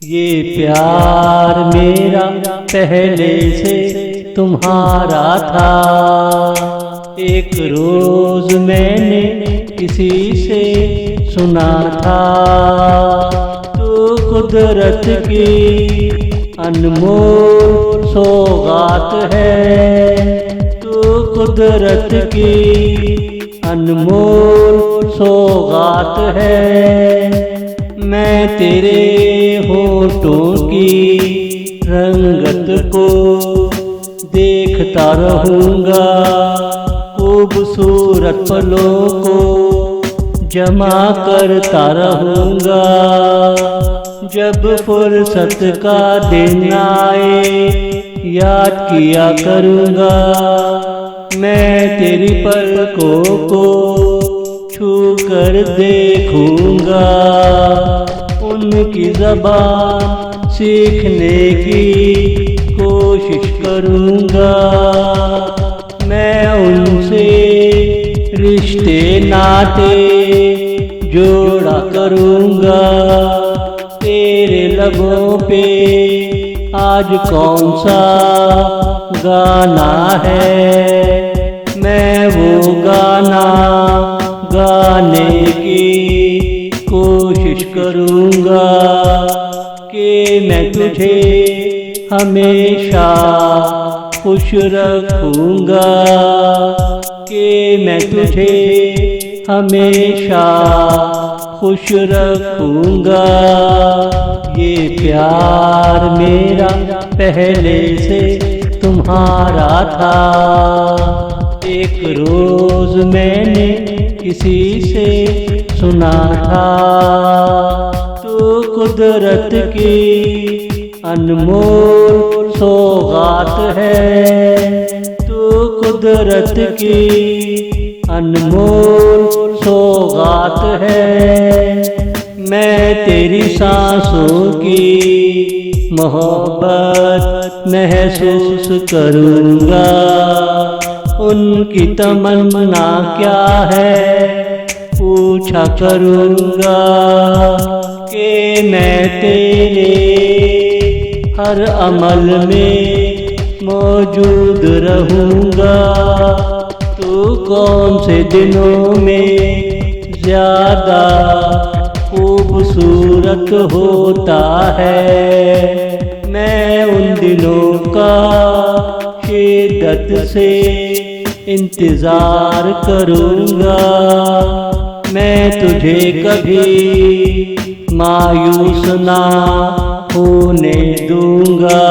ये प्यार मेरा पहले से तुम्हारा था। एक रोज मैंने किसी से सुना था, तू कुदरत की अनमोल सौगात है। तू कुदरत की अनमोल सौगात है। मैं तेरे होठों की रंगत को देखता रहूँगा, खूबसूरत पलों को जमा करता रहूँगा। जब फुर्सत का दिन आए याद किया करूँगा, मैं तेरी पलकों को छू कर देखूँगा। उनकी ज़बान सीखने की कोशिश करूँगा। मैं उनसे रिश्ते नाते जोड़ा करूँगा। तेरे लबों पे आज कौन सा गाना है, मैं वो गाना गाने की कोशिश करूँगा कि मैं तुझे हमेशा खुश रखूँगा, कि मैं तुझे हमेशा खुश रखूँगा। ये प्यार मेरा पहले से तुम्हारा था। एक रोज मैंने किसी से सुना था, तू कुदरत की अनमोल सौगात है। तू कुदरत की अनमोल सौगात है। मैं तेरी सांसों की मोहब्बत महसूस करूँगा। उनकी तमन्ना क्या है पूछा करूँगा, कि मैं तेरे हर अमल में मौजूद रहूँगा। तू कौन से दिनों में ज़्यादा खूबसूरत होता है, मैं उन दिनों का शिद्दत से इंतज़ार करूँगा। मैं तुझे कभी मायूस ना होने दूँगा।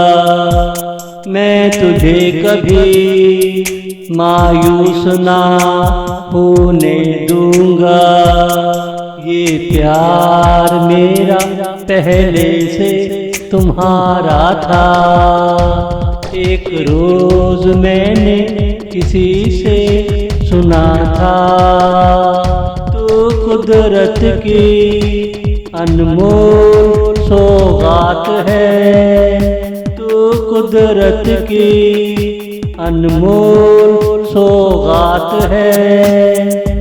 मैं तुझे कभी मायूस ना होने दूँगा। ये प्यार मेरा पहले से तुम्हारा था। एक रोज मैंने किसी से सुना था, तू कुदरत की अनमोल सौगात है। तू कुदरत की अनमोल सौगात है।